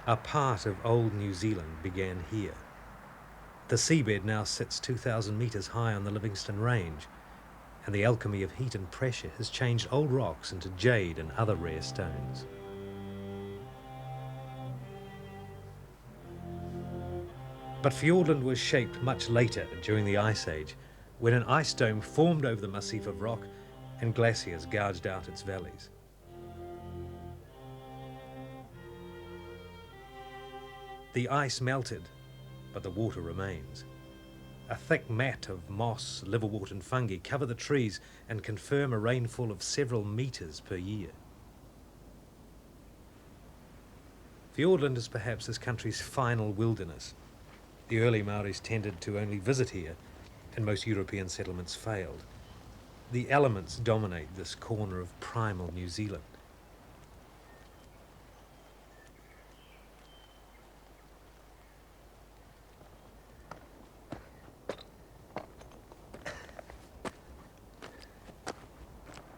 A part of old New Zealand began here. The seabed now sits 2,000 metres high on the Livingston Range, and the alchemy of heat and pressure has changed old rocks into jade and other rare stones. But Fiordland was shaped much later, during the Ice Age, when an ice dome formed over the massif of rock and glaciers gouged out its valleys. The ice melted, but the water remains. A thick mat of moss, liverwort and fungi cover the trees and confirm a rainfall of several metres per year. Fiordland is perhaps this country's final wilderness. The early Maoris tended to only visit here, and most European settlements failed. The elements dominate this corner of primal New Zealand.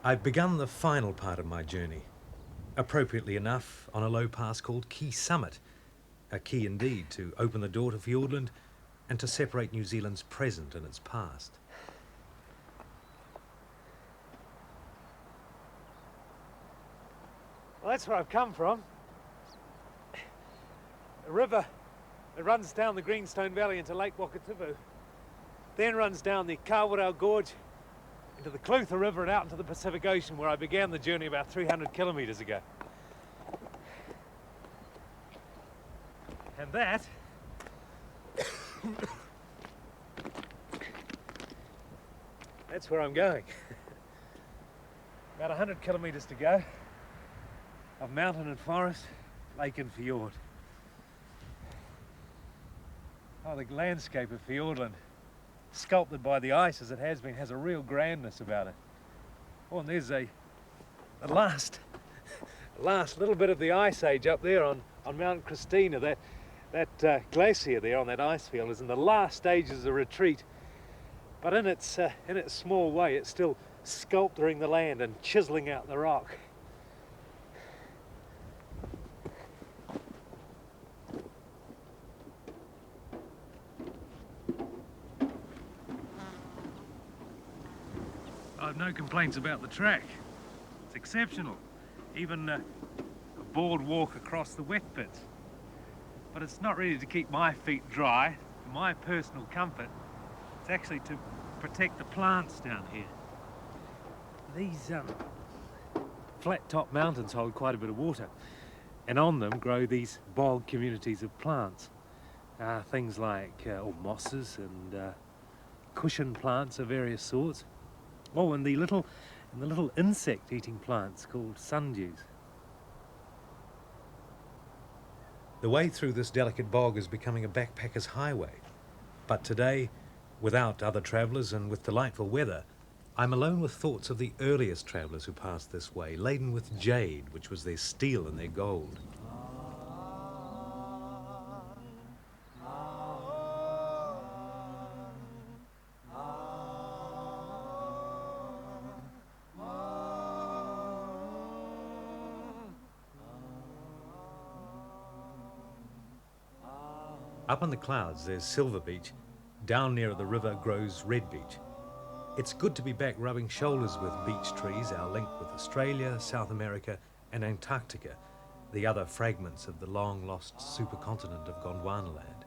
I've begun the final part of my journey, appropriately enough on a low pass called Key Summit, a key indeed to open the door to Fiordland and to separate New Zealand's present and its past. Well, that's where I've come from. A river that runs down the Greenstone Valley into Lake Wakatipu, then runs down the Kawarau Gorge into the Clutha River and out into the Pacific Ocean, where I began the journey about 300 kilometres ago. And that that's where I'm going. About 100 kilometres to go of mountain and forest, lake and fjord. Oh, the landscape of Fiordland, sculpted by the ice as it has been, has a real grandness about it. Oh, and there's the last little bit of the Ice Age up there on Mount Christina. That glacier there on that ice field is in the last stages of retreat. But in its small way, it's still sculpturing the land and chiseling out the rock. I've no complaints about the track. It's exceptional. Even a boardwalk across the wet bits. But it's not really to keep my feet dry, for my personal comfort. It's actually to protect the plants down here. These flat-top mountains hold quite a bit of water, and on them grow these bog communities of plants. Things like mosses and cushion plants of various sorts. Oh, and the little insect-eating plants called sundews. The way through this delicate bog is becoming a backpacker's highway. But today, without other travellers and with delightful weather, I'm alone with thoughts of the earliest travellers who passed this way, laden with jade, which was their steel and their gold. Up in the clouds there's Silver Beach, down near the river grows Red Beach. It's good to be back rubbing shoulders with beech trees, our link with Australia, South America and Antarctica, the other fragments of the long-lost supercontinent of Gondwanaland.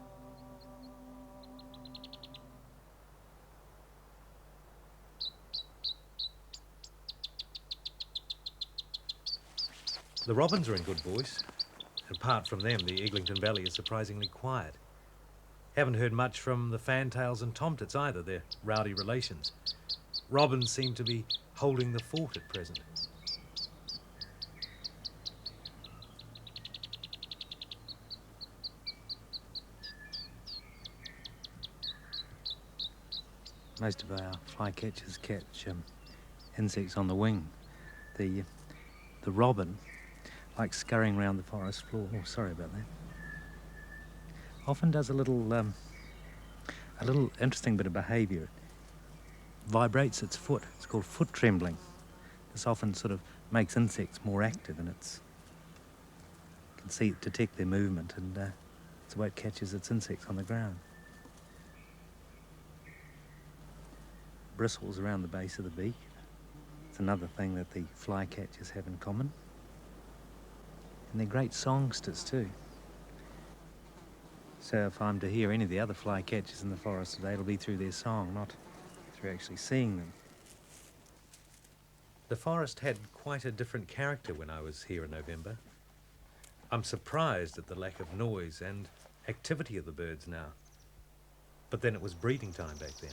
The robins are in good voice. Apart from them, the Eglinton Valley is surprisingly quiet. Haven't heard much from the fantails and tomtits either, their rowdy relations. Robins seem to be holding the fort at present. Most of our flycatchers catch insects on the wing. The robin likes scurrying around the forest floor. Oh, sorry about that. Often does a little interesting bit of behaviour. Vibrates its foot. It's called foot trembling. This often sort of makes insects more active, and it's can detect their movement, and it's the way it catches its insects on the ground. Bristles around the base of the beak. It's another thing that the flycatchers have in common. And they're great songsters too. So if I'm to hear any of the other flycatchers in the forest today, it'll be through their song, not through actually seeing them. The forest had quite a different character when I was here in November. I'm surprised at the lack of noise and activity of the birds now. But then it was breeding time back then.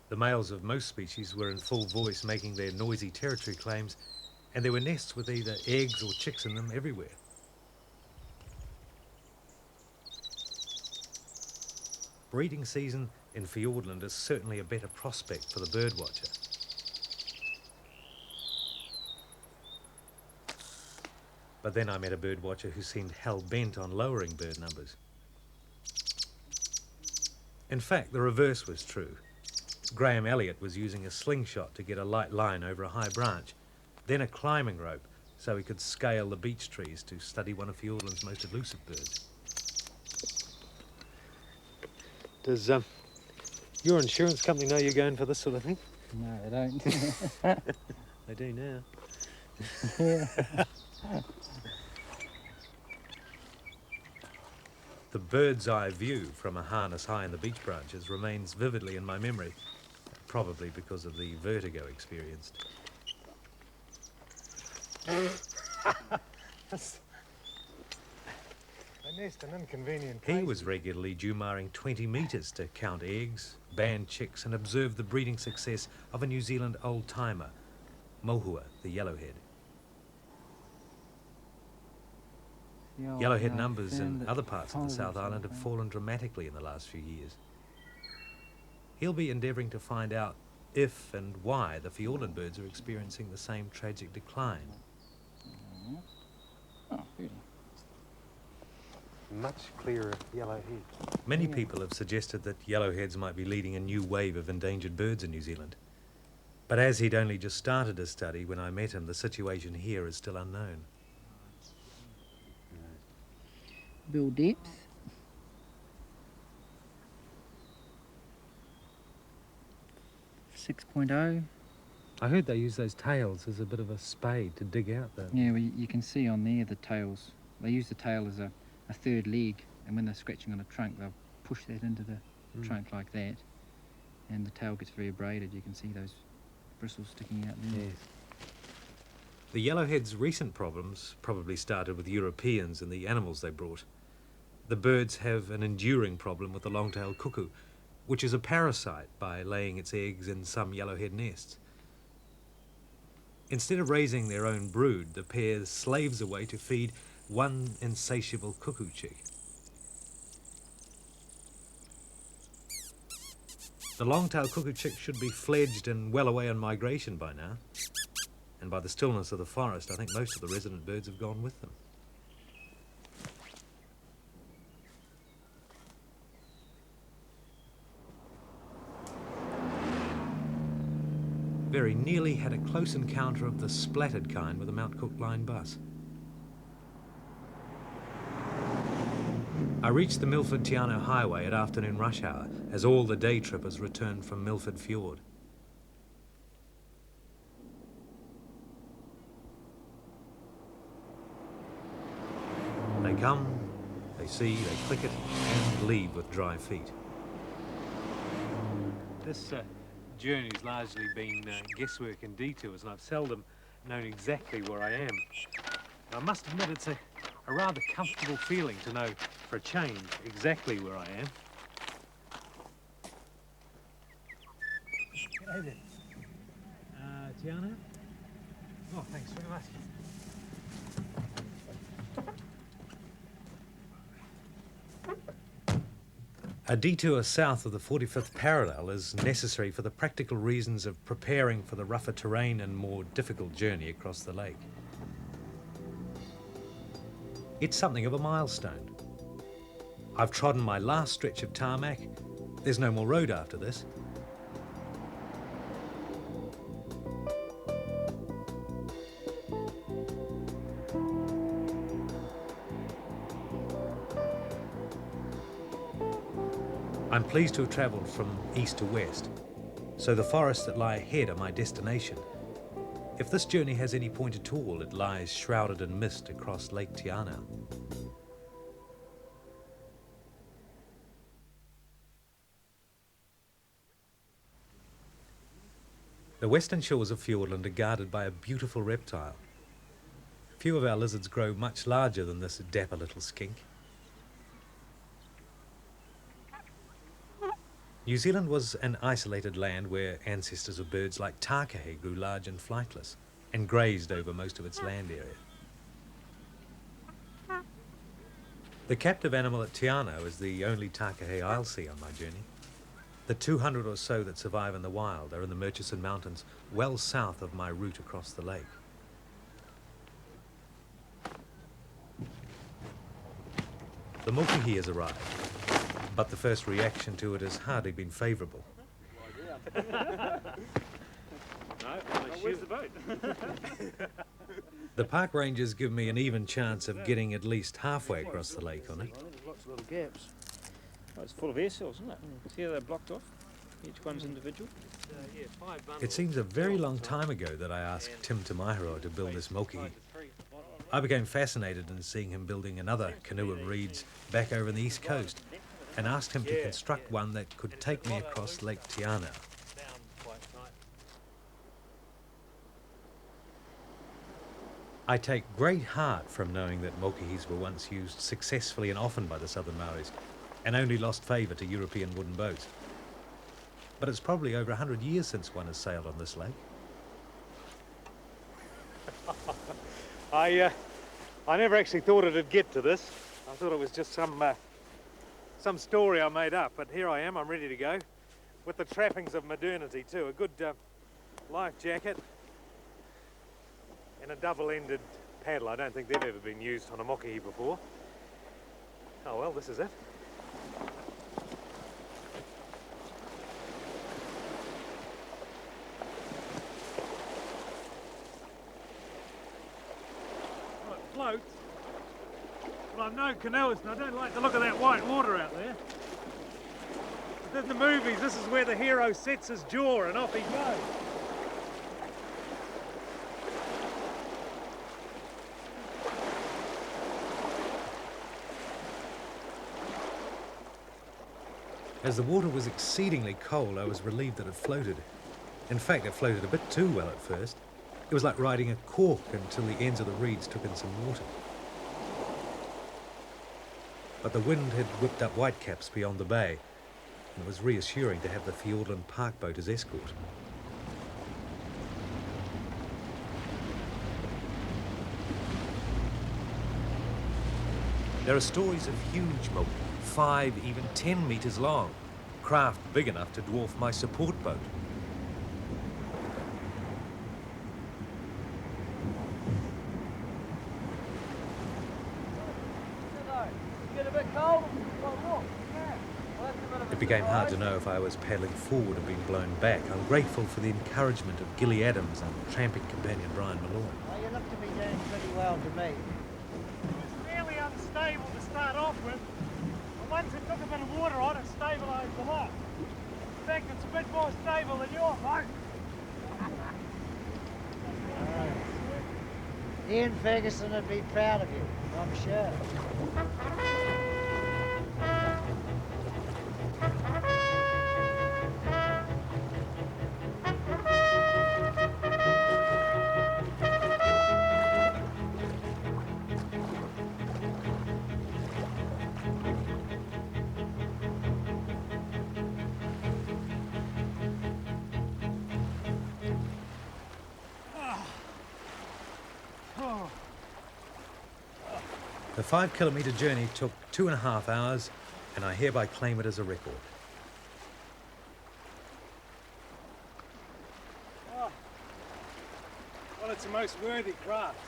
The males of most species were in full voice making their noisy territory claims, and there were nests with either eggs or chicks in them everywhere. Breeding season in Fiordland is certainly a better prospect for the birdwatcher. But then I met a birdwatcher who seemed hell-bent on lowering bird numbers. In fact, the reverse was true. Graham Elliott was using a slingshot to get a light line over a high branch, then a climbing rope so he could scale the beech trees to study one of Fiordland's most elusive birds. Does your insurance company know you're going for this sort of thing? No, they don't. They do now. Yeah. The bird's eye view from a harness high in the beech branches remains vividly in my memory, probably because of the vertigo experienced. That's a nest, an inconvenient He place. was regularly dewmaring 20 metres to count eggs, band chicks and observe the breeding success of a New Zealand old-timer, Mohua the yellowhead. Yellowhead numbers in other parts of the South Island have fallen dramatically in the last few years. He'll be endeavouring to find out if and why the Fiordland birds are experiencing the same tragic decline. Oh, really? Much clearer yellowhead. Many people have suggested that yellowheads might be leading a new wave of endangered birds in New Zealand. But as he'd only just started his study when I met him, the situation here is still unknown. Bill depth. .6. I heard they use those tails as a bit of a spade to dig out the... Yeah, well, you can see on there the tails. They use the tail as a third leg, and when they're scratching on a trunk, they'll push that into the trunk like that, and the tail gets very braided. You can see those bristles sticking out there. Yes. The yellowhead's recent problems probably started with Europeans and the animals they brought. The birds have an enduring problem with the long-tailed cuckoo, which is a parasite by laying its eggs in some yellowhead nests. Instead of raising their own brood, the pair slaves away to feed one insatiable cuckoo chick. The long-tailed cuckoo chick should be fledged and well away on migration by now. And by the stillness of the forest, I think most of the resident birds have gone with them. Very nearly had a close encounter of the splattered kind with a Mount Cook line bus. I reached the Milford-Tiano Highway at afternoon rush hour as all the day trippers returned from Milford Fjord. They come, they see, they click it, and leave with dry feet. This journey's largely been guesswork and detours, and I've seldom known exactly where I am. And I must admit it's a rather comfortable feeling to know, for a change, exactly where I am. G'day then. Tiana? Oh, thanks very much. A detour south of the 45th parallel is necessary for the practical reasons of preparing for the rougher terrain and more difficult journey across the lake. It's something of a milestone. I've trodden my last stretch of tarmac. There's no more road after this. I'm pleased to have travelled from east to west, so the forests that lie ahead are my destination. If this journey has any point at all, it lies shrouded in mist across Lake Tiana. The western shores of Fiordland are guarded by a beautiful reptile. Few of our lizards grow much larger than this dapper little skink. New Zealand was an isolated land where ancestors of birds like takahe grew large and flightless and grazed over most of its land area. The captive animal at Tiana is the only takahe I'll see on my journey. The 200 or so that survive in the wild are in the Murchison Mountains, well south of my route across the lake. The mokihi has arrived, but the first reaction to it has hardly been favourable. Where's the boat? The park rangers give me an even chance of getting at least halfway across the lake on it. There's lots of little gaps. Oh, it's full of air cells, isn't it? See how they're blocked off? Each one's individual. It seems a very long time ago that I asked Tim Tamaihiro to build this mokihi. I became fascinated in seeing him building another canoe of reeds back over on the east coast, and asked him to construct one that could take me across Lake Tiana. I take great heart from knowing that mokihis were once used successfully and often by the southern Maoris, and only lost favour to European wooden boats. But it's probably over 100 years since one has sailed on this lake. I never actually thought it'd get to this. I thought it was just some story I made up, but here I am, I'm ready to go. With the trappings of modernity too, a good life jacket and a double-ended paddle. I don't think they've ever been used on a mokihi before. Oh well, this is it. Well, it floats, but I'm no canoeist and I don't like the look of that white water out there. But in the movies, this is where the hero sets his jaw and off he goes. As the water was exceedingly cold, I was relieved that it floated. In fact, it floated a bit too well at first. It was like riding a cork until the ends of the reeds took in some water. But the wind had whipped up whitecaps beyond the bay, and it was reassuring to have the Fiordland park boat as escort. There are stories of huge moki, 5, even 10 metres long, craft big enough to dwarf my support boat. It became hard to know if I was paddling forward or being blown back. I'm grateful for the encouragement of Gilly Adams and tramping companion Brian Malone. Well, you look to be doing pretty well to me. It's fairly unstable to start off with, but once it took a bit of water on, it stabilised a lot. In fact, it's a bit more stable than your boat. Ian Ferguson would be proud of you, I'm sure. The 5-kilometre journey took 2.5 hours, and I hereby claim it as a record. Oh. Well, it's a most worthy craft.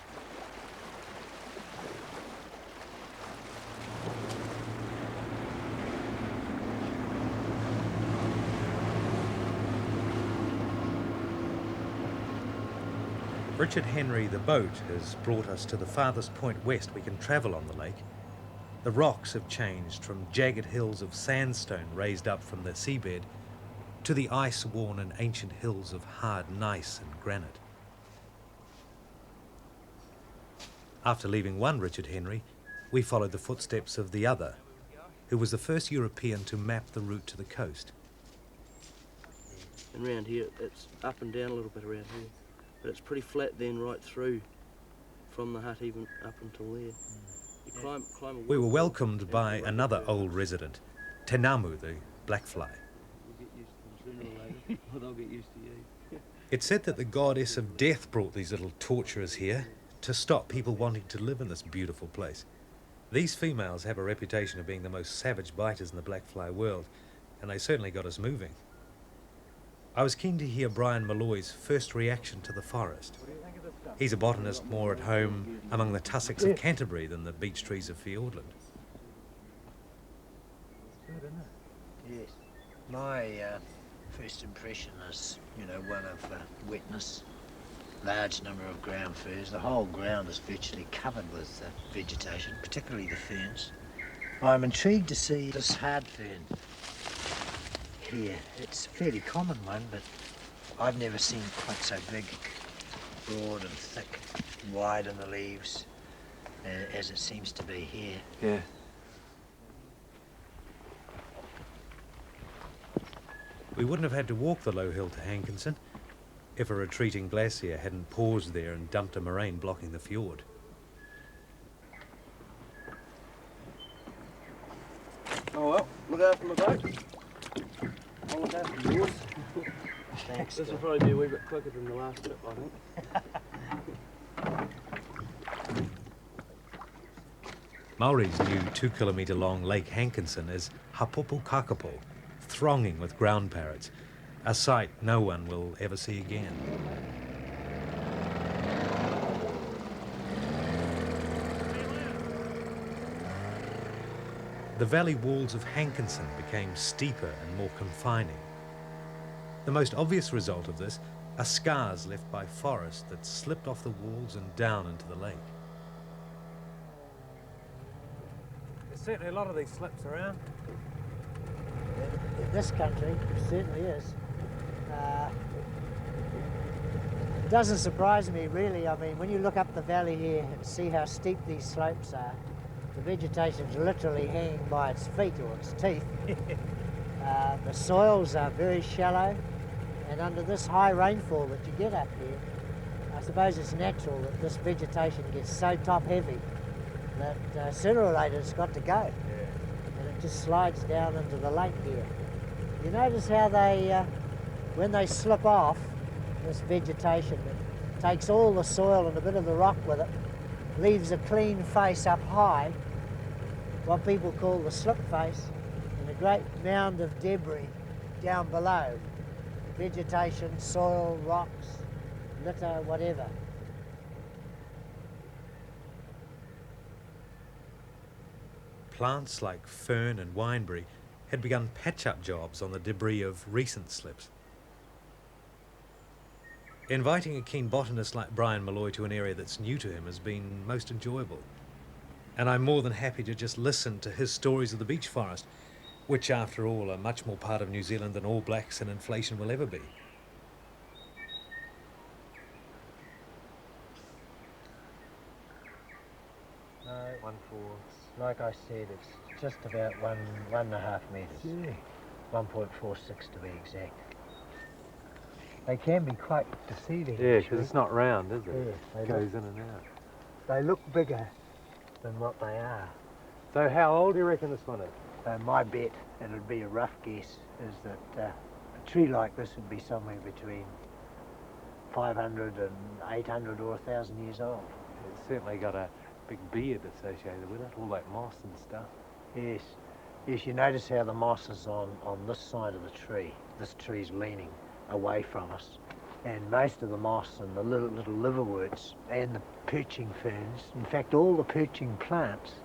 Richard Henry, the boat, has brought us to the farthest point west we can travel on the lake. The rocks have changed from jagged hills of sandstone raised up from the seabed to the ice-worn and ancient hills of hard gneiss and granite. After leaving one Richard Henry, we followed the footsteps of the other, who was the first European to map the route to the coast. And round here, it's up and down a little bit around here, but it's pretty flat then right through from the hut even up until there. You climb a We were waterfall welcomed by and another old resident, Tenamu, the blackfly. You'll get used to them sooner or later, or they'll get used to you. It's said that the goddess of death brought these little torturers here to stop people wanting to live in this beautiful place. These females have a reputation of being the most savage biters in the blackfly world, and they certainly got us moving. I was keen to hear Brian Malloy's first reaction to the forest. He's a botanist more at home among the tussocks of Canterbury than the beech trees of Fiordland. Yes. My first impression is, one of wetness, large number of ground ferns. The whole ground is virtually covered with vegetation, particularly the ferns. I'm intrigued to see this hard fern here. It's a fairly common one, but I've never seen quite so big, broad and thick, wide in the leaves, as it seems to be here. Yeah. We wouldn't have had to walk the low hill to Hankinson if a retreating glacier hadn't paused there and dumped a moraine blocking the fjord. Oh well, look after my boat. I'll look after yours. Thanks. This will probably be a wee bit quicker than the last trip, I think. Maori's new 2-kilometre long Lake Hankinson is hapopo kakapo, thronging with ground parrots, a sight no one will ever see again. The valley walls of Hankinson became steeper and more confining. The most obvious result of this are scars left by forest that slipped off the walls and down into the lake. There's certainly a lot of these slips around. In this country, it certainly is. It doesn't surprise me, really. I mean, when you look up the valley here and see how steep these slopes are, the vegetation's literally hanging by its feet or its teeth. The soils are very shallow, and under this high rainfall that you get up here, I suppose it's natural that this vegetation gets so top-heavy that sooner or later it's got to go. And it just slides down into the lake here. You notice how they, when they slip off this vegetation, it takes all the soil and a bit of the rock with it, leaves a clean face up high, what people call the slip face, and a great mound of debris down below. Vegetation, soil, rocks, litter, whatever. Plants like fern and wineberry had begun patch-up jobs on the debris of recent slips. Inviting a keen botanist like Brian Malloy to an area that's new to him has been most enjoyable. And I'm more than happy to just listen to his stories of the beech forest, which after all are much more part of New Zealand than All Blacks and inflation will ever be. No, 1.4. Like I said, it's just about 1.5 metres. Yeah. 1.46 to be exact. They can be quite deceiving. Yeah, because it's not round, is it? Yeah, It goes in and out. They look bigger than what they are. So how old do you reckon this one is? My bet, and it'd be a rough guess, is that a tree like this would be somewhere between 500 and 800 or 1,000 years old. It's certainly got a big beard associated with it, all that moss and stuff. Yes. Yes, you notice how the moss is on this side of the tree. This tree's leaning away from us. And most of the moss and the little liverworts and the perching ferns, in fact all the perching plants,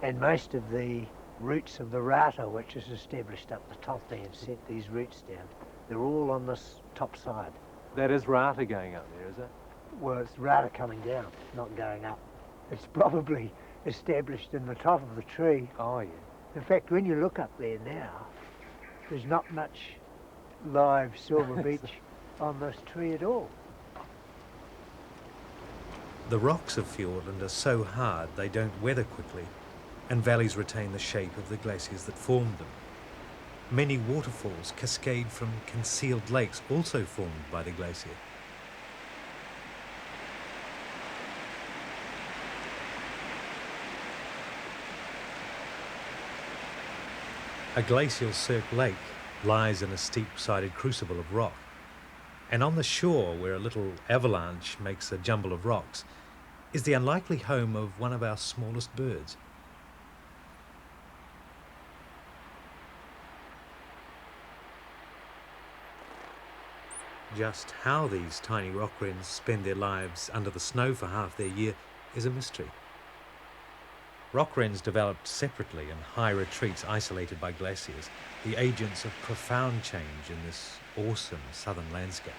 and most of the roots of the rata, which is established up the top there and set these roots down, they're all on this top side. That is rata going up there, is it? Well, it's rather coming down, not going up. It's probably established in the top of the tree. Oh, yeah. In fact, when you look up there now, there's not much live silver beach on this tree at all. The rocks of Fiordland are so hard they don't weather quickly, and valleys retain the shape of the glaciers that formed them. Many waterfalls cascade from concealed lakes also formed by the glacier. A glacial cirque lake lies in a steep-sided crucible of rock, and on the shore, where a little avalanche makes a jumble of rocks, is the unlikely home of one of our smallest birds. Just how these tiny rock wrens spend their lives under the snow for half their year is a mystery. Rock wrens developed separately in high retreats isolated by glaciers, the agents of profound change in this awesome southern landscape.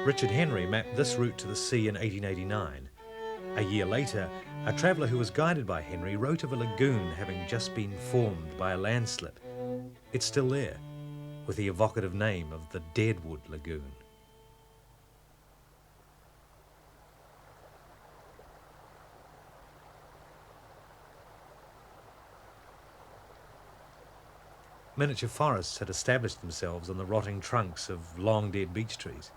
Richard Henry mapped this route to the sea in 1889. A year later, a traveller who was guided by Henry wrote of a lagoon having just been formed by a landslip. It's still there, with the evocative name of the Deadwood Lagoon. Miniature forests had established themselves on the rotting trunks of long-dead beech trees.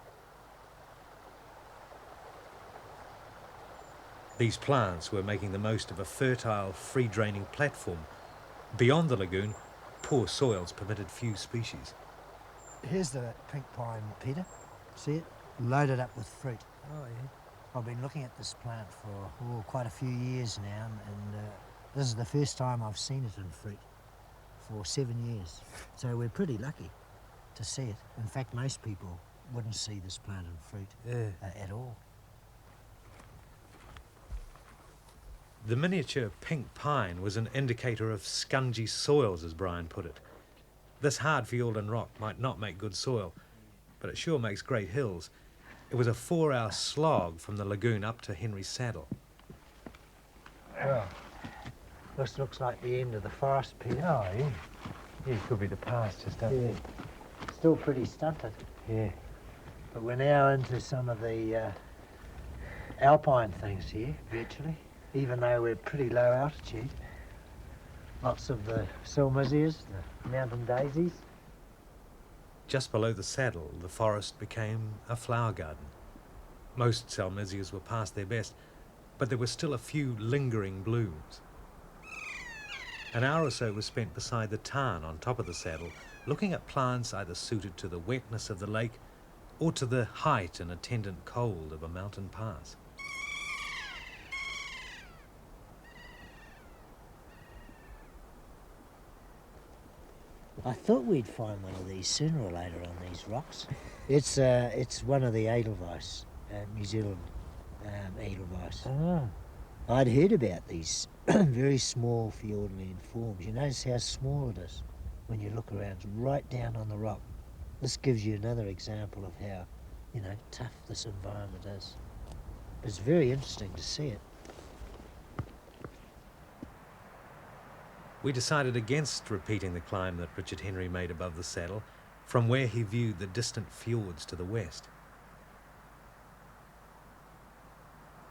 These plants were making the most of a fertile, free-draining platform. Beyond the lagoon, poor soils permitted few species. Here's the pink pine, Peter. See it? Loaded up with fruit. Oh, yeah. I've been looking at this plant for quite a few years now, and this is the first time I've seen it in fruit for 7 years. So we're pretty lucky to see it. In fact, most people wouldn't see this plant in fruit at all. The miniature pink pine was an indicator of scungy soils, as Brian put it. This hard Fiordland rock might not make good soil, but it sure makes great hills. It was a 4-hour slog from the lagoon up to Henry's Saddle. Well, this looks like the end of the forest, Peter. Oh, yeah. Yeah, it could be the pass just up there. Still pretty stunted. Yeah. But we're now into some of the alpine things here, virtually, even though we're pretty low altitude. Lots of the silmisias, the mountain daisies. Just below the saddle, the forest became a flower garden. Most salmisias were past their best, but there were still a few lingering blooms. An hour or so was spent beside the tarn on top of the saddle, looking at plants either suited to the wetness of the lake or to the height and attendant cold of a mountain pass. I thought we'd find one of these sooner or later on these rocks. It's one of the edelweiss, New Zealand edelweiss. Oh. I'd heard about these very small Fiordland forms. You notice how small it is when you look around. It's right down on the rock. This gives you another example of how, tough this environment is. It's very interesting to see it. We decided against repeating the climb that Richard Henry made above the saddle, from where he viewed the distant fjords to the west.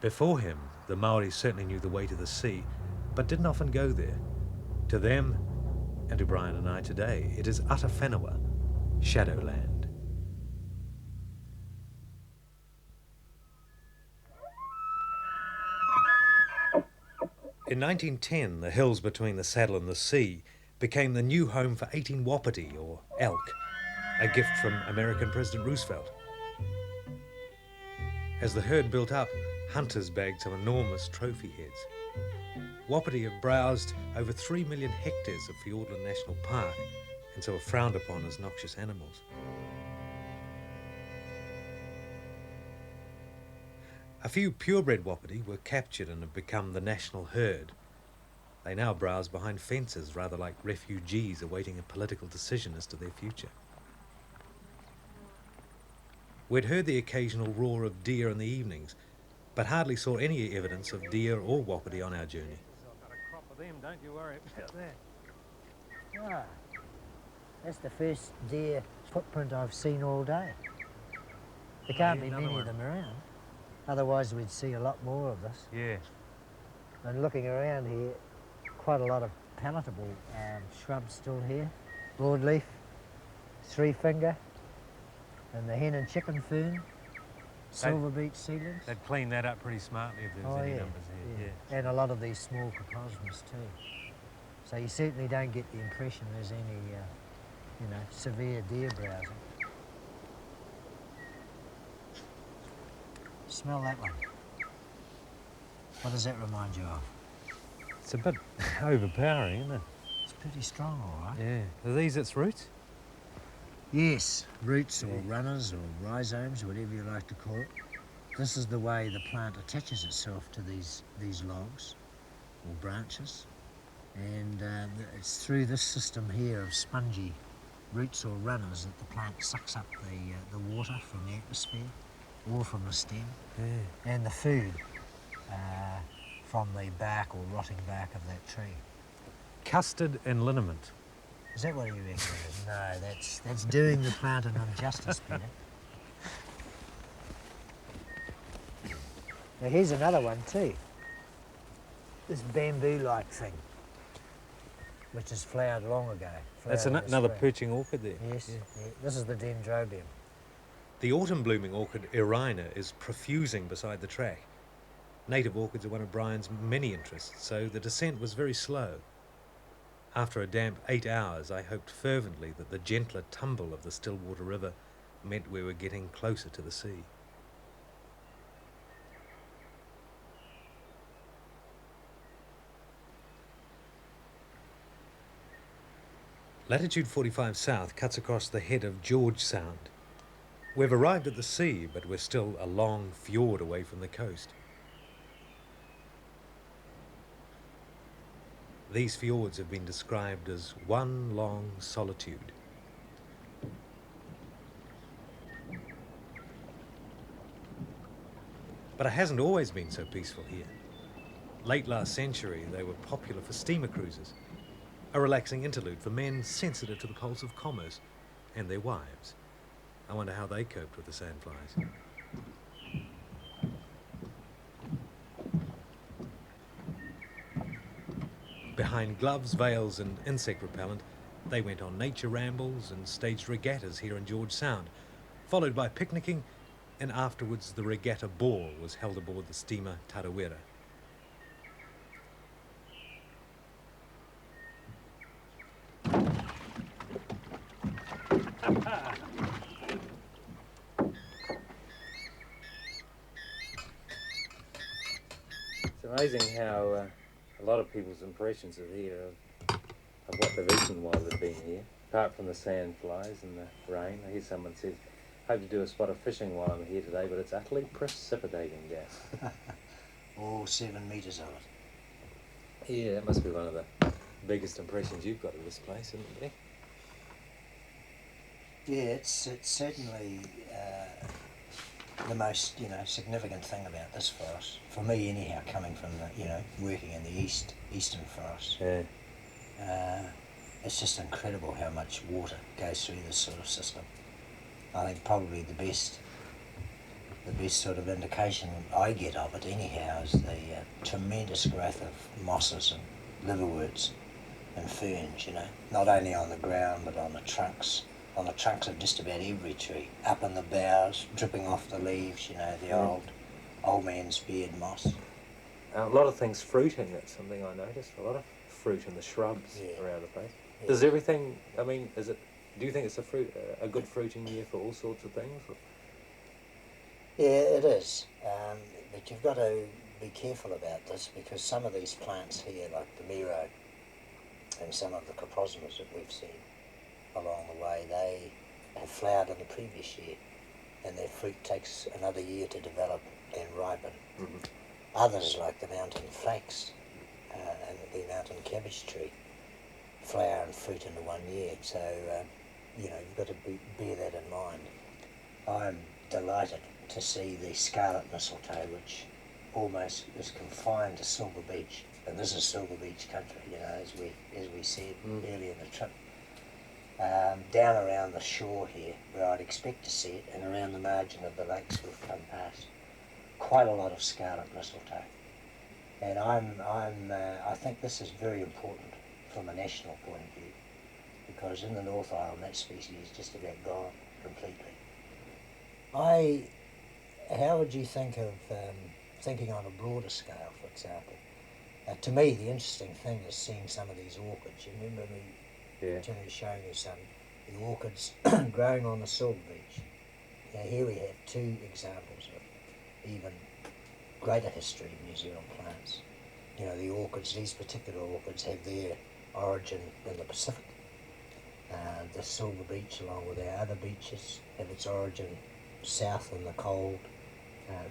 Before him, the Maori certainly knew the way to the sea, but didn't often go there. To them, and to Brian and I today, it is Atawhenua, Shadowland. In 1910, the hills between the saddle and the sea became the new home for 18 wapiti, or elk, a gift from American President Roosevelt. As the herd built up, hunters bagged some enormous trophy heads. Wapiti have browsed over 3 million hectares of Fiordland National Park, and so are frowned upon as noxious animals. A few purebred wapiti were captured and have become the national herd. They now browse behind fences, rather like refugees awaiting a political decision as to their future. We'd heard the occasional roar of deer in the evenings, but hardly saw any evidence of deer or wapiti on our journey. I've got a crop of them, don't you worry about that. Ah, that's the first deer footprint I've seen all day. There can't be another many of one. them around. Otherwise we'd see a lot more of this. Yeah. And looking around here, quite a lot of palatable shrubs still here. Broadleaf, three-finger, and the hen and chicken fern, silver beech seedlings. They'd clean that up pretty smartly if there was any numbers here. Yeah. And a lot of these small coposmas too. So you certainly don't get the impression there's any, severe deer browsing. Smell that one. What does that remind you of? It's a bit overpowering, isn't it? It's pretty strong, all right. Yeah. Are these its roots? Yes, roots or runners or rhizomes, whatever you like to call it. This is the way the plant attaches itself to these logs or branches. And it's through this system here of spongy roots or runners that the plant sucks up the water from the atmosphere or from the stem and the food from the bark or rotting bark of that tree. Custard and liniment. Is that what you reckon it is? No, that's doing the plant an injustice, Peter. Now here's another one too. This bamboo-like thing, which has flowered long ago. That's flowered in the another spring. perching orchid there. Yes, yeah. This is the dendrobium. The autumn-blooming orchid Irina is profusing beside the track. Native orchids are one of Brian's many interests, so the descent was very slow. After a damp 8 hours, I hoped fervently that the gentler tumble of the Stillwater River meant we were getting closer to the sea. Latitude 45 South cuts across the head of George Sound. We've arrived at the sea, but we're still a long fjord away from the coast. These fjords have been described as one long solitude. But it hasn't always been so peaceful here. Late last century, they were popular for steamer cruises, a relaxing interlude for men sensitive to the pulse of commerce and their wives. I wonder how they coped with the sandflies. Behind gloves, veils and insect repellent, they went on nature rambles and staged regattas here in George Sound, followed by picnicking, and afterwards the regatta ball was held aboard the steamer Atawhenua. It's amazing how a lot of people's impressions of here of what they've eaten while they've been here, apart from the sandflies and the rain. I hear someone says, hope to do a spot of fishing while I'm here today, but it's utterly precipitating gas. All 7 metres of it. Yeah, that must be one of the biggest impressions you've got of this place, isn't it? Yeah, it's certainly the most significant thing about this forest for me, anyhow. Coming from the working in the eastern forest, it's just incredible how much water goes through this sort of system. I think probably the best sort of indication I get of it, anyhow, is the tremendous growth of mosses and liverworts and ferns. Not only on the ground but on the trunks of just about every tree, up in the boughs, dripping off the leaves. The old man's beard moss. A lot of things fruiting, that's something I noticed. A lot of fruit in the shrubs around the place. Yeah. Does everything, do you think it's a good fruiting year for all sorts of things? Or? Yeah, it is. But you've got to be careful about this, because some of these plants here, like the miro and some of the coprosmas that we've seen along the way, they have flowered in the previous year, and their fruit takes another year to develop and ripen. Mm-hmm. Others, like the mountain flax, and the mountain cabbage tree, flower and fruit in the 1 year. So, you know, you've got to bear that in mind. I'm delighted to see the scarlet mistletoe, which almost is confined to Silver Beach, and this is Silver Beach country, you know, as we said earlier in the trip. Down around the shore here, where I'd expect to see it, and around the margin of the lakes we've come past, quite a lot of scarlet mistletoe. And I think this is very important from a national point of view, because in the North Island that species is just about gone completely. How would you think of thinking on a broader scale, for example? To me, the interesting thing is seeing some of these orchids. You remember me showing you some, the orchids growing on the Silver Beach. Now here we have two examples of even greater history of New Zealand plants. You know, the orchids, these particular orchids have their origin in the Pacific. The Silver Beach, along with our other beaches, have its origin south in the cold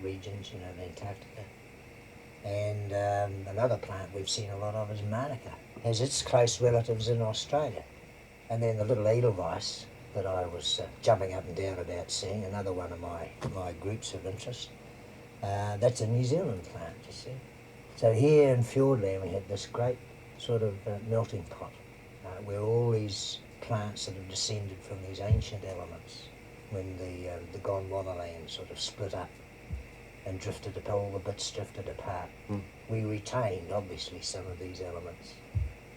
regions, you know, the Antarctica. And another plant we've seen a lot of is Manuka, has its close relatives in Australia. And then the little edelweiss that I was jumping up and down about seeing, another one of my groups of interest, that's a New Zealand plant, you see. So here in Fiordland we had this great sort of melting pot where all these plants that have descended from these ancient elements when the Gondwana land sort of split up and drifted apart, all the bits drifted apart. We retained obviously some of these elements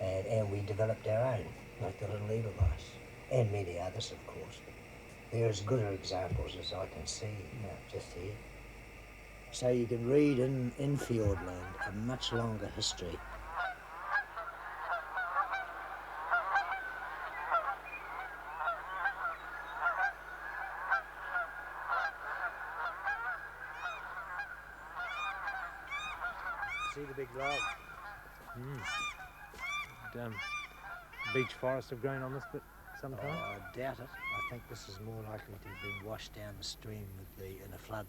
and we developed our own, like the little edelweiss, and many others of course. They're as good examples as I can see just here. So you can read in Fiordland a much longer history. See the big log? Beech forests have grown on this bit sometime? Oh, I doubt it. I think this is more likely to have been washed down the stream in a flood.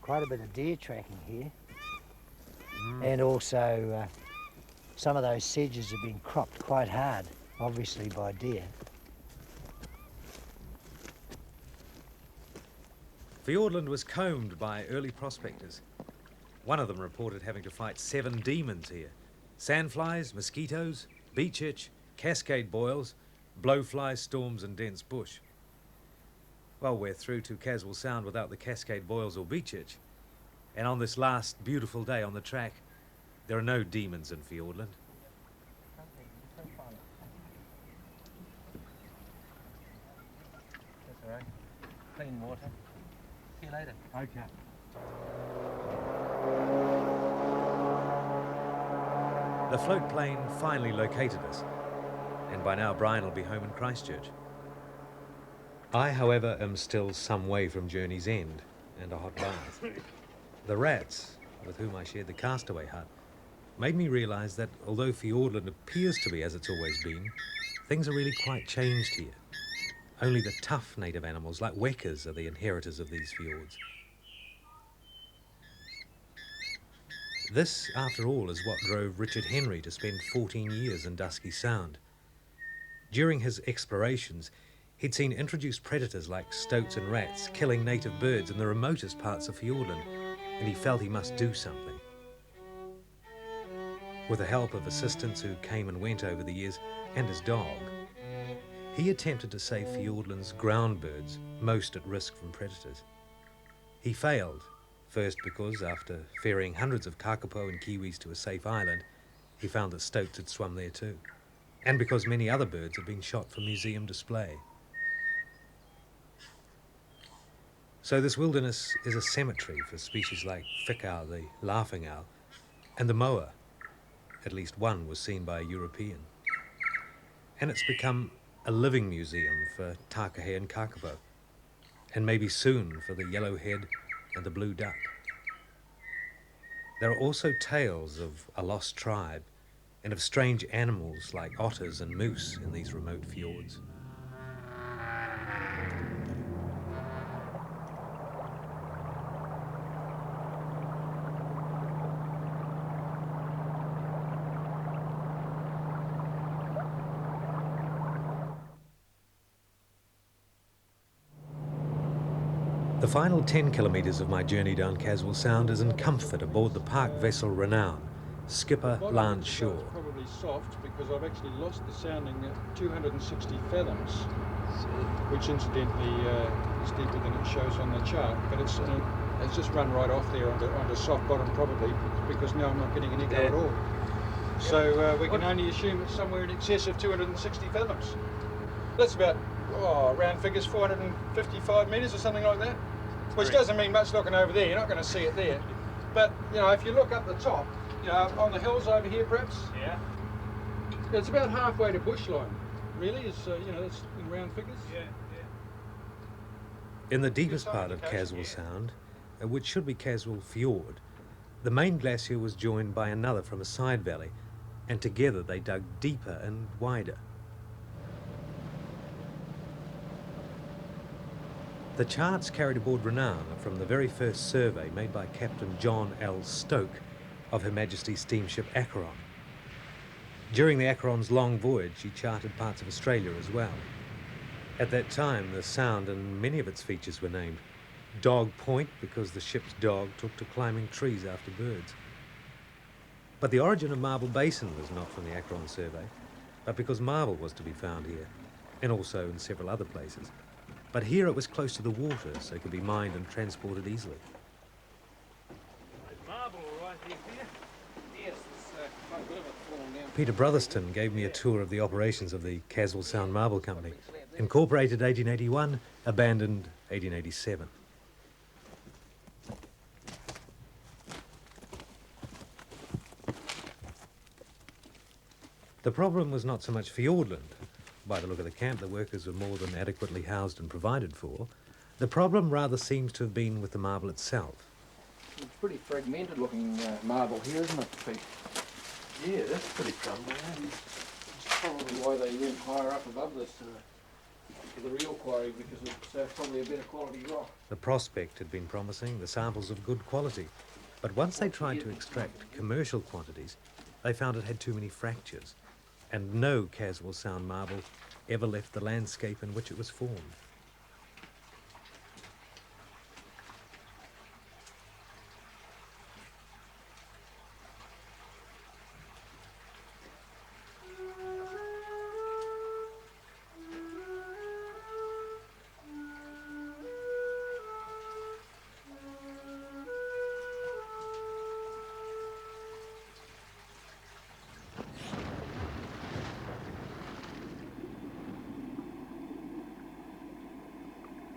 Quite a bit of deer tracking here. And also some of those sedges have been cropped quite hard, obviously by deer. Fiordland was combed by early prospectors. One of them reported having to fight 7 demons here. Sandflies, mosquitoes, beach itch, cascade boils, blowflies, storms and dense bush. Well, we're through to Caswell Sound without the cascade boils or beach itch. And on this last beautiful day on the track, there are no demons in Fiordland. That's all right. Clean water. See you later. Okay. The float plane finally located us, and by now Brian will be home in Christchurch. I, however, am still some way from journey's end and a hot bath. The rats, with whom I shared the castaway hut, made me realise that although Fiordland appears to be as it's always been, things are really quite changed here. Only the tough native animals, like wekas, are the inheritors of these fjords. This, after all, is what drove Richard Henry to spend 14 years in Dusky Sound. During his explorations, he'd seen introduced predators like stoats and rats killing native birds in the remotest parts of Fiordland, and he felt he must do something. With the help of assistants who came and went over the years, and his dog, he attempted to save Fiordland's ground birds, most at risk from predators. He failed, first because after ferrying hundreds of kakapo and kiwis to a safe island, he found that stoats had swum there too, and because many other birds had been shot for museum display. So this wilderness is a cemetery for species like whikau, the laughing owl, and the moa. At least one was seen by a European. And it's become a living museum for takahe and kakapo, and maybe soon for the yellowhead and the blue duck. There are also tales of a lost tribe and of strange animals like otters and moose in these remote fjords. The final 10 kilometres of my journey down Caswell Sound is in comfort aboard the park vessel Renown, skipper Lance Shaw. It's probably soft because I've actually lost the sounding at 260 fathoms, which incidentally is deeper than it shows on the chart, but it's just run right off there onto soft bottom probably because now I'm not getting an echo at all. So we can only assume it's somewhere in excess of 260 fathoms. That's about, round figures, 455 metres or something like that, which doesn't mean much looking over there. You're not going to see it there. But, if you look up the top, on the hills over here perhaps, it's about halfway to bushline, really, is, that's in round figures. In the deepest part of Caswell Sound, which should be Caswell Fjord, the main glacier was joined by another from a side valley, and together they dug deeper and wider. The charts carried aboard Renown are from the very first survey made by Captain John L. Stoke of Her Majesty's steamship Acheron. During the Acheron's long voyage, he charted parts of Australia as well. At that time, the Sound and many of its features were named. Dog Point, because the ship's dog took to climbing trees after birds. But the origin of Marble Basin was not from the Acheron survey, but because marble was to be found here, and also in several other places. But here it was close to the water, so it could be mined and transported easily. Marble right here. Yes, it's quite a bit of it falling down. Peter Brotherston gave me a tour of the operations of the Caswell Sound Marble Company, incorporated 1881, abandoned 1887. The problem was not so much Fiordland. By the look of the camp, the workers were more than adequately housed and provided for. The problem rather seems to have been with the marble itself. It's pretty fragmented looking marble here, isn't it, Pete? Yeah, that's pretty crumbly. It's probably why they went higher up above this for the real quarry, because it's probably a better quality rock. The prospect had been promising, the samples of good quality. But once they tried to extract commercial quantities, they found it had too many fractures, and no Caswell Sound marble ever left the landscape in which it was formed.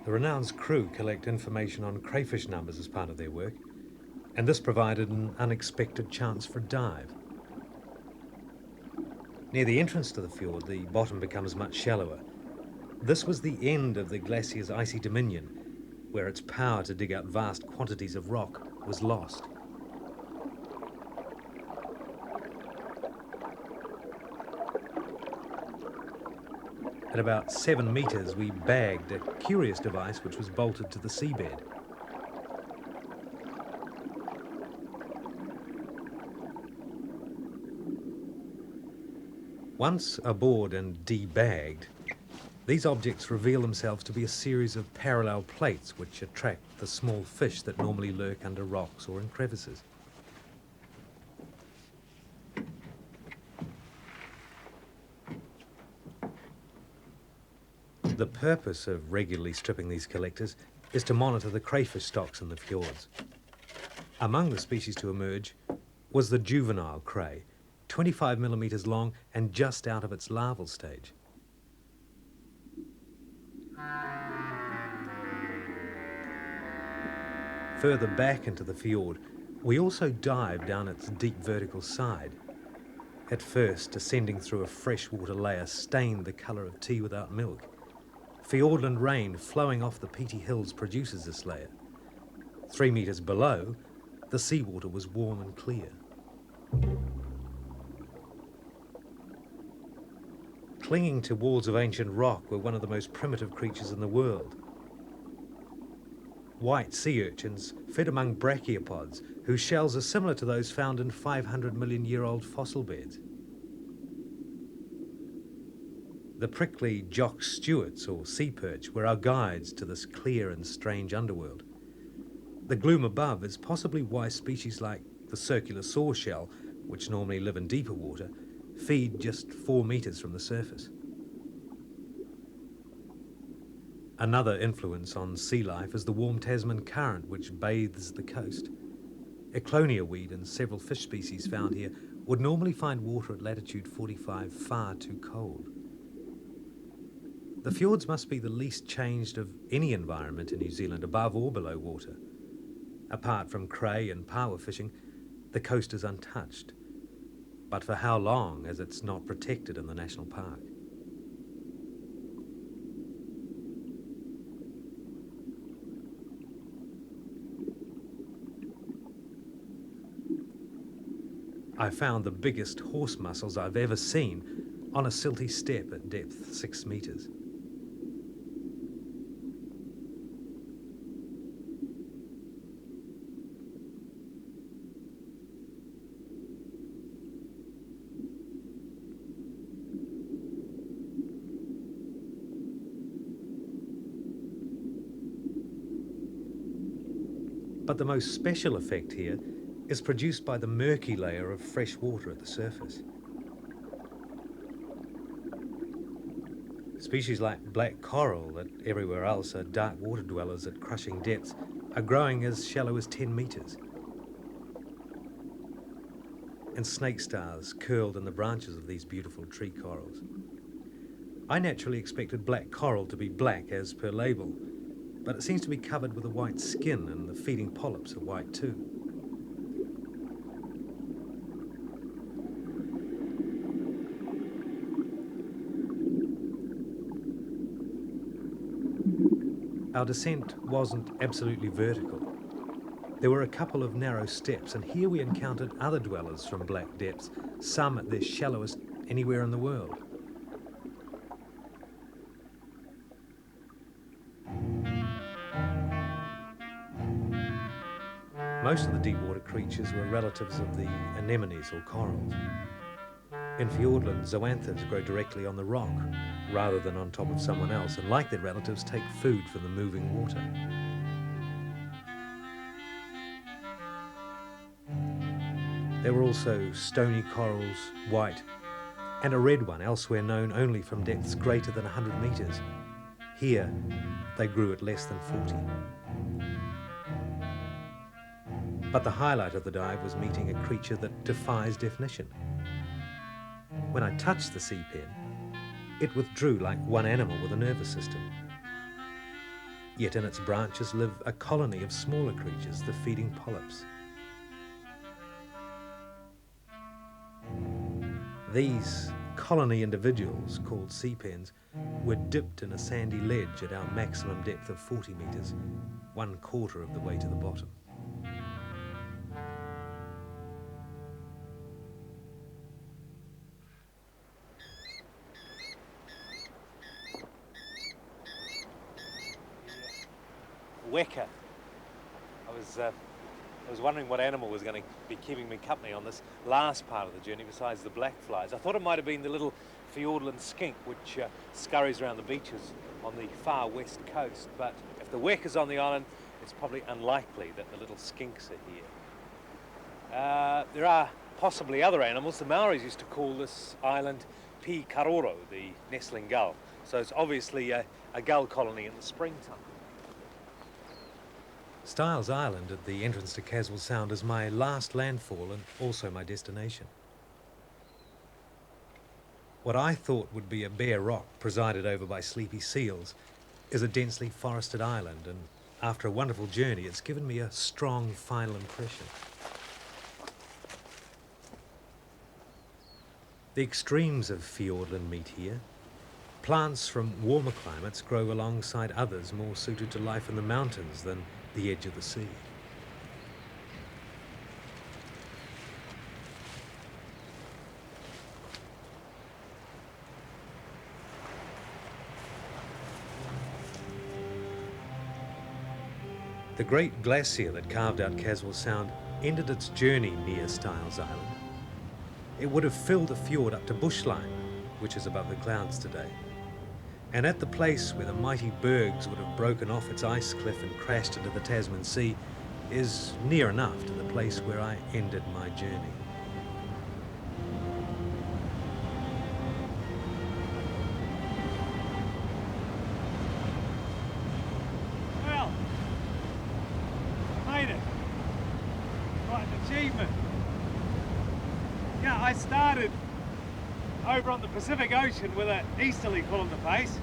The Renown's crew collect information on crayfish numbers as part of their work, and this provided an unexpected chance for a dive. Near the entrance to the fjord, the bottom becomes much shallower. This was the end of the glacier's icy dominion, where its power to dig out vast quantities of rock was lost. At about 7 meters, we bagged a curious device which was bolted to the seabed. Once aboard and debagged, these objects reveal themselves to be a series of parallel plates which attract the small fish that normally lurk under rocks or in crevices. The purpose of regularly stripping these collectors is to monitor the crayfish stocks in the fjords. Among the species to emerge was the juvenile cray, 25 millimeters long and just out of its larval stage. Further back into the fjord, we also dived down its deep vertical side. At first, ascending through a freshwater layer stained the colour of tea without milk. Fiordland rain flowing off the peaty hills produces this layer. 3 meters below, the seawater was warm and clear. Clinging to walls of ancient rock were one of the most primitive creatures in the world. White sea urchins fed among brachiopods, whose shells are similar to those found in 500 million year old fossil beds. The prickly jock stewards, or sea perch, were our guides to this clear and strange underworld. The gloom above is possibly why species like the circular sawshell, which normally live in deeper water, feed just 4 meters from the surface. Another influence on sea life is the warm Tasman current, which bathes the coast. Eclonia weed and several fish species found here would normally find water at latitude 45 far too cold. The fjords must be the least changed of any environment in New Zealand, above or below water. Apart from cray and power fishing, the coast is untouched. But for how long, as it's not protected in the national park? I found the biggest horse mussels I've ever seen on a silty step at depth 6 meters. But the most special effect here is produced by the murky layer of fresh water at the surface. Species like black coral, that everywhere else are dark water dwellers at crushing depths, are growing as shallow as 10 meters. And snake stars curled in the branches of these beautiful tree corals. I naturally expected black coral to be black as per label, but it seems to be covered with a white skin, and the feeding polyps are white too. Our descent wasn't absolutely vertical. There were a couple of narrow steps, and here we encountered other dwellers from black depths, some at their shallowest anywhere in the world. Most of the deep water creatures were relatives of the anemones or corals. In Fiordland, zoanthus grow directly on the rock rather than on top of someone else, and like their relatives take food from the moving water. There were also stony corals, white, and a red one elsewhere known only from depths greater than 100 meters. Here, they grew at less than 40. But the highlight of the dive was meeting a creature that defies definition. When I touched the sea pen, it withdrew like one animal with a nervous system. Yet in its branches live a colony of smaller creatures, the feeding polyps. These colony individuals, called sea pens, were dipped in a sandy ledge at our maximum depth of 40 meters, 1/4 of the way to the bottom. Weka. I was wondering what animal was going to be keeping me company on this last part of the journey besides the black flies. I thought it might have been the little Fiordland skink which scurries around the beaches on the far west coast, but if the weka's on the island, it's probably unlikely that the little skinks are here. There are possibly other animals. The Maoris used to call this island Pi Karoro, the nestling gull, so it's obviously a gull colony in the springtime. Styles Island at the entrance to Caswell Sound is my last landfall and also my destination. What I thought would be a bare rock presided over by sleepy seals is a densely forested island, and after a wonderful journey it's given me a strong final impression. The extremes of Fiordland meet here. Plants from warmer climates grow alongside others more suited to life in the mountains than the edge of the sea. The great glacier that carved out Caswell Sound ended its journey near Styles Island. It would have filled the fjord up to bushline, which is above the clouds today. And at the place where the mighty bergs would have broken off its ice cliff and crashed into the Tasman Sea is near enough to the place where I ended my journey. Well, made it. Quite an achievement. Yeah, I started over on the Pacific Ocean with an easterly pulling the pace.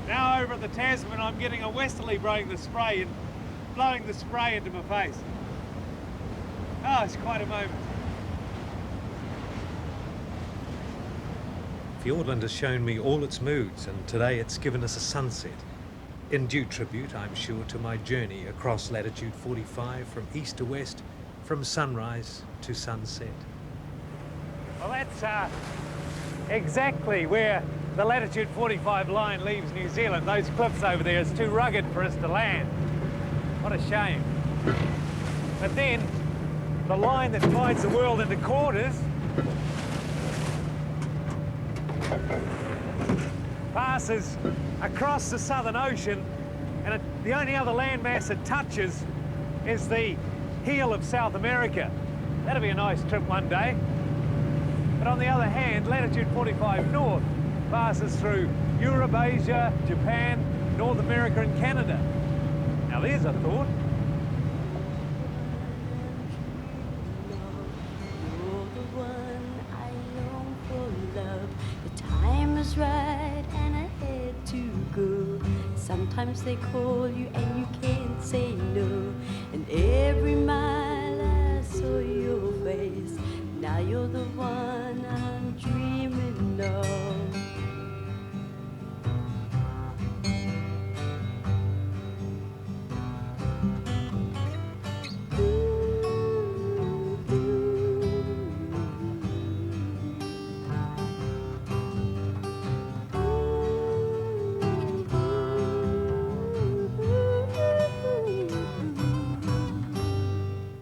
Now over at the Tasman, I'm getting a westerly blowing the spray into my face. Oh, it's quite a moment. Fiordland has shown me all its moods, and today it's given us a sunset. In due tribute, I'm sure, to my journey across latitude 45 from east to west, from sunrise to sunset. Well, that's exactly where the Latitude 45 line leaves New Zealand. Those cliffs over there is too rugged for us to land. What a shame. But then, the line that divides the world into quarters passes across the Southern Ocean, and the only other landmass it touches is the heel of South America. That'll be a nice trip one day. But on the other hand, latitude 45 north passes through Europe, Asia, Japan, North America and Canada. Now there's a thought. You're the one I long for love. The time is right and I had to go. Sometimes they call you and you can't say no. And every mile I saw your face. Now you're the one I'm dreaming of.